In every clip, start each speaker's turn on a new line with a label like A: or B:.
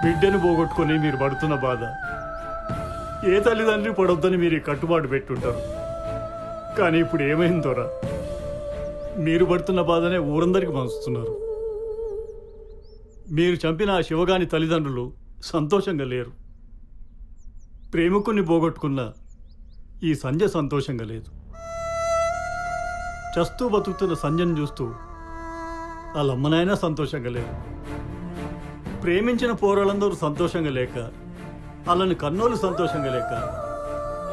A: బిడ్డను పోగొట్టుకొని మీరు పడుతున్న బాధ ఏ తల్లిదండ్రి పడొద్దని మీరు ఈ కట్టుబాటు పెట్టుంటారు. కానీ ఇప్పుడు ఏమైందోరా, మీరు పడుతున్న బాధనే ఊరందరికీ పంచుతున్నారు. మీరు చంపిన ఆ శివగాని తల్లిదండ్రులు సంతోషంగా లేరు. ప్రేమికుని పోగొట్టుకున్న ఈ సంజయ్ సంతోషంగా లేదు. చస్తూ బతుకుతున్న సంజయ్ని చూస్తూ వాళ్ళ అమ్మనైనా సంతోషంగా లేదు. ప్రేమించిన పోరాళ్ళందరూ సంతోషంగా లేక, వాళ్ళని కన్నోళ్ళు సంతోషంగా లేక,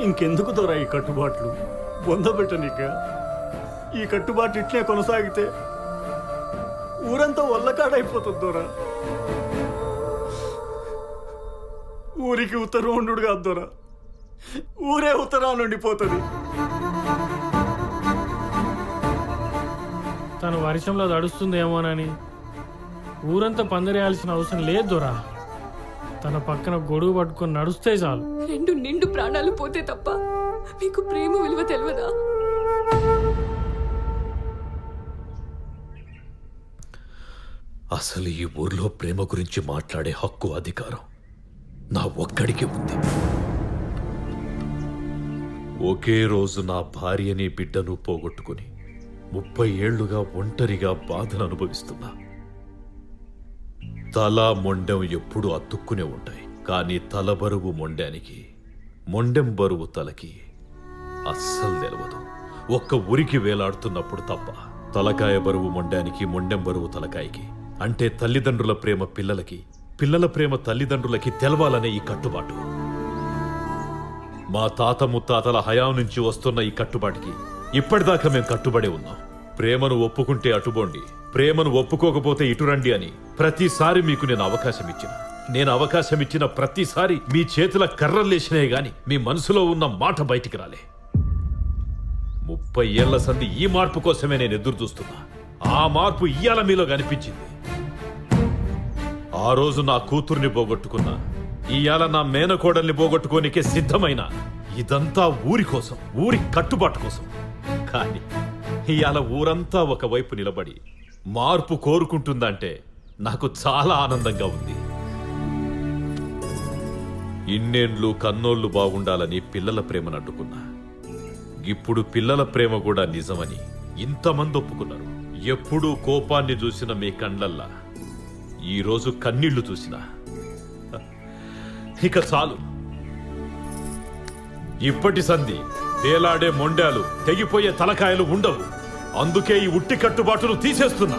A: ఇంకెందుకు దొరా ఈ కట్టుబాట్లు పొందబెట్టనిక? ఈ కట్టుబాటు ఇట్లే కొనసాగితే ఊరంతా ఒళ్ళకాడైపోతుంది దొరా. ఊరికి ఉత్తరం ఉండు కాదు దొరా, ఊరే ఉత్తరాలు ఉండిపోతుంది.
B: తను వర్షంలో తడుస్తుందేమోనని ఊరంతా పందిరేయాల్సిన అవసరం లేదు దొరా. తన పక్కన గొడుగు పట్టుకొని నడుస్తే చాలు.
C: 2 నిండు ప్రాణాలు పోతే తప్ప మీకు ప్రేమ విలువ తెలియదా?
D: అసలు ఈ ఊర్లో ప్రేమ గురించి మాట్లాడే హక్కు, అధికారం నా ఒక్కడికే ఉంది. ఒకే రోజు నా భార్యని బిడ్డను పోగొట్టుకుని 30 ఏళ్లుగా ఒంటరిగా బాధను అనుభవిస్తున్నా. తల మొండెం ఎప్పుడూ అతుక్కునే ఉంటాయి, కానీ తల బరువు మొండానికి, మొండెం బరువు తలకి అస్సలు నిలవదు. ఒక్క ఉరికి వేలాడుతున్నప్పుడు తప్ప. తలకాయ బరువు మొండానికి, మొండెం బరువు తలకాయకి. అంటే తల్లిదండ్రుల ప్రేమ పిల్లలకి, పిల్లల ప్రేమ తల్లిదండ్రులకి తెలవాలనే ఈ కట్టుబాటు. మా తాత ముత్తాతల హయాం నుంచి వస్తున్న ఈ కట్టుబాటుకి ఇప్పటిదాకా మేము కట్టుబడే ఉన్నాం. ప్రేమను ఒప్పుకుంటే అటుబోండి, ప్రేమను ఒప్పుకోకపోతే ఇటురండి అని ప్రతిసారి మీకు నేను అవకాశం ఇచ్చిన ప్రతిసారి మీ చేతుల కర్రలేసినాయి గాని మీ మనసులో ఉన్న మాట బయటికి రాలే. 30 ఏళ్ల సంధి ఈ మార్పు కోసమే నేను ఎదురు చూస్తున్నా. ఆ మార్పు ఇయ్యాల మీలో కనిపించింది. ఆ రోజు నా కూతుర్ని పోగొట్టుకున్నా, ఇయ్యాల నా మేనకోడల్ని పోగొట్టుకోనికే సిద్ధమైన. ఇదంతా ఊరి కోసం, ఊరి కట్టుబాటు కోసం. కానీ ఇయాల ఊరంతా ఒకవైపు నిలబడి మార్పు కోరుకుంటుందంటే నాకు చాలా ఆనందంగా ఉంది. ఇన్నేండ్లు కన్నోళ్లు బాగుండాలని పిల్లల ప్రేమను అడ్డుకున్నా. ఇప్పుడు పిల్లల ప్రేమ కూడా నిజమని ఇంతమంది ఒప్పుకున్నారు. ఎప్పుడూ కోపాన్ని చూసిన మీ కండ్లల్లా ఈరోజు కన్నీళ్లు చూసినా ఇక చాలు. ఇప్పటి సంధి వేలాడే మొండాలు, తెగిపోయే తలకాయలు ఉండవు. అందుకే ఈ ఉట్టి కట్టుబాటును తీసేస్తున్నా.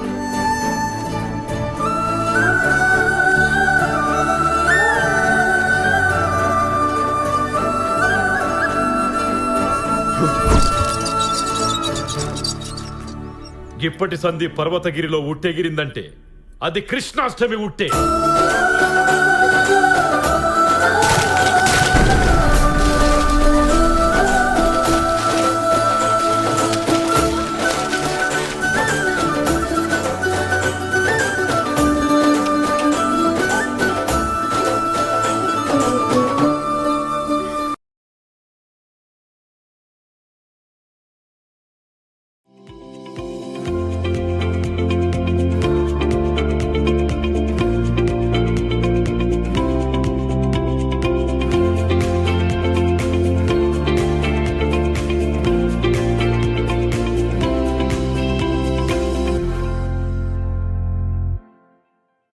D: ఇప్పటి సంధి పర్వతగిరిలో ఉట్టెగిరిందంటే అది కృష్ణాష్టమి ఉట్టే.